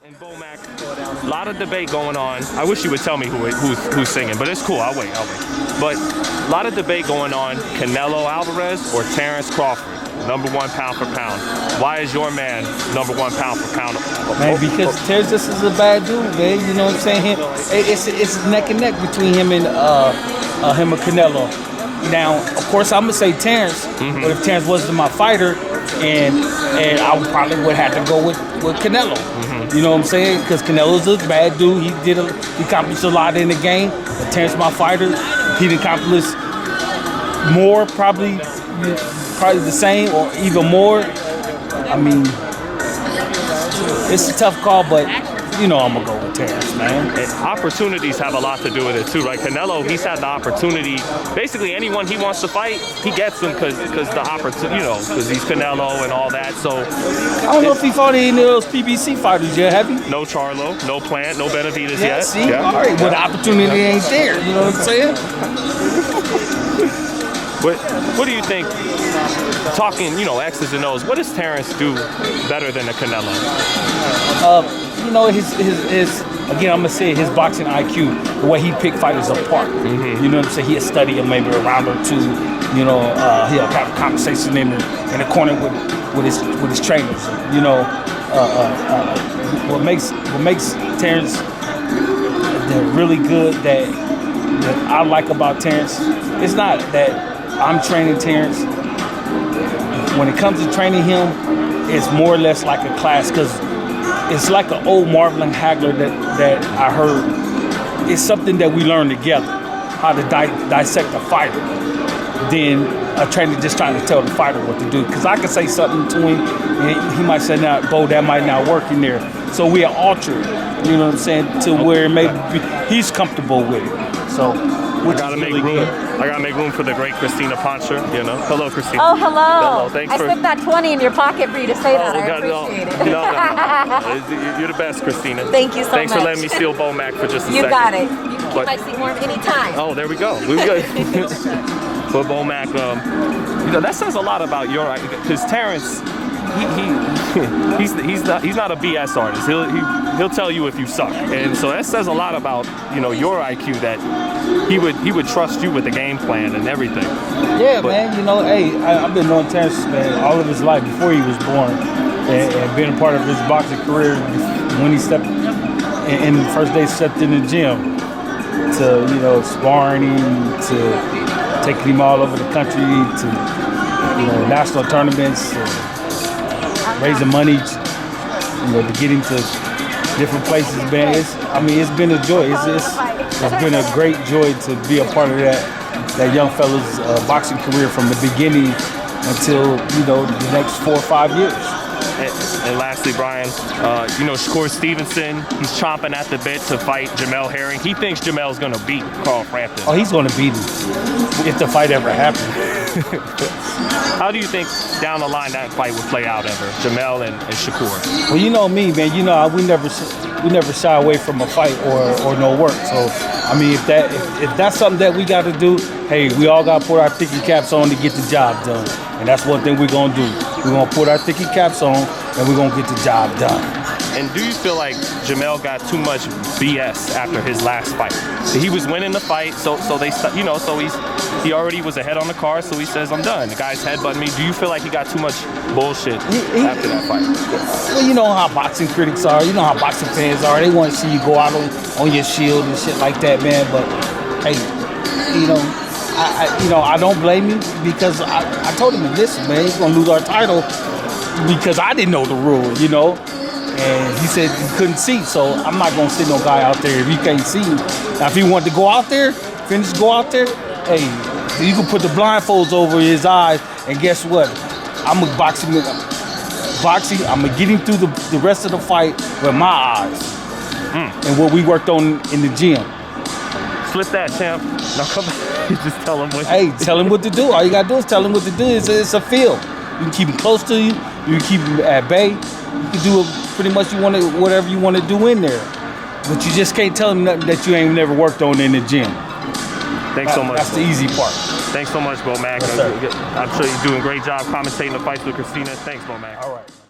And Bomac, a lot of debate going on. I wish you would tell me who's singing, but it's cool. I'll wait. But a lot of debate going on. Canelo Alvarez or Terence Crawford, #1 pound for pound. Why is your man #1 pound for pound? Man, because Terence just is a bad dude, man. You know what I'm saying? It's neck and neck between him and Canelo. Now, of course, I'm gonna say Terence, but if Terence wasn't my fighter, and I probably would have to go with Canelo. You know what I'm saying? Because Canelo's a bad dude. He accomplished a lot in the game. But Terence, my fighter, he accomplished more, probably the same or even more. I mean, it's a tough call, but you know I'm gonna go with Terence, man. And opportunities have a lot to do with it too, right? Canelo, he's had the opportunity. Basically, anyone he wants to fight, he gets them because the opportunity, you know, because he's Canelo and all that. So I don't know if he fought any of those PBC fighters yet, have you? No Charlo, no Plant, no Benavidez yet. See, all right, but the opportunity ain't there. You know what I'm saying? What do you think? Talking, you know, X's and O's. What does Terence do better than the Canelo? You know, his again, I'm gonna say his boxing IQ, the way he pick fighters apart. You know what I'm saying? He'll study them maybe a round or two. You know, he'll have a conversation in the corner with his trainers. You know, what makes Terence really good that I like about Terence, it's not that I'm training Terence. When it comes to training him, it's more or less like a class, because it's like an old Marvin Hagler that I heard. It's something that we learn together, how to dissect a fighter, than a trainer just trying to tell the fighter what to do. Because I could say something to him, and he might say, "Nah, Bo, that might not work in there." So we alter it, you know what I'm saying, to where maybe he's comfortable with it. So I gotta make room. I gotta make room for the great Christina Poncher. You know, hello, Christina. Oh, hello. Thanks I slipped that 20 in your pocket for you to say that. I appreciate it. No. You're the best, Christina. Thank you so much. Thanks for letting me steal Bomac for just a second. You got it. You can keep my seat warm anytime. Oh, there we go. But Bomac, you know, that says a lot about your, because Terence, he's not a BS artist. He'll tell you if you suck, and so that says a lot about, you know, your IQ, that he would trust you with the game plan and everything. Yeah, man. You know, hey, I've been knowing Terence, man, all of his life before he was born, and been a part of his boxing career when he stepped in the first day stepped in the gym, to, you know, sparring him, to taking him all over the country, to, you know, national tournaments, raising money, you know, to get him to different places, man. It's been a joy. It's been a great joy to be a part of that young fella's boxing career from the beginning until, you know, the next 4 or 5 years. And lastly, Brian, you know, Shakur Stevenson, he's chomping at the bit to fight Jamel Herring. He thinks Jamel's going to beat Carl Frampton. Oh, he's going to beat him if the fight ever happens. How do you think down the line that fight would play out ever, Jamel and Shakur? Well, you know me, man. You know, we never shy away from a fight or no work. So, I mean, if that's something that we got to do, hey, we all got to put our thinking caps on to get the job done. And that's one thing we're going to do. We're going to put our thinking caps on, and we're going to get the job done. And do you feel like Jamel got too much BS after his last fight? He was winning the fight, so they, you know, so he already was ahead on the card, so he says, "I'm done." The guy's headbutting me. Do you feel like he got too much bullshit after that fight? Well, you know how boxing critics are. You know how boxing fans are. They want to see you go out on your shield and shit like that, man. But hey, you know, I don't blame him, because I told him, listen, man, he's gonna lose our title because I didn't know the rule, you know. And he said he couldn't see, so I'm not gonna send no guy out there if he can't see. Now, if he wanted to go out there, go out there, hey, you can put the blindfolds over his eyes, and guess what? I'm gonna boxing. I'm gonna get him through the rest of the fight with my eyes and what we worked on in the gym. Flip that, champ. Now come on. Just tell him what. Hey, tell him what to do. All you gotta do is tell him what to do. It's a field. You can keep him close to you. You can keep him at bay. You can do pretty much whatever you want to do in there. But you just can't tell him nothing that you ain't never worked on in the gym. Thanks so much. That's the easy part. Thanks so much, Bomac. Yes, I'm sure you're doing a great job commentating the fights with Christina. Thanks, Bomac. All right.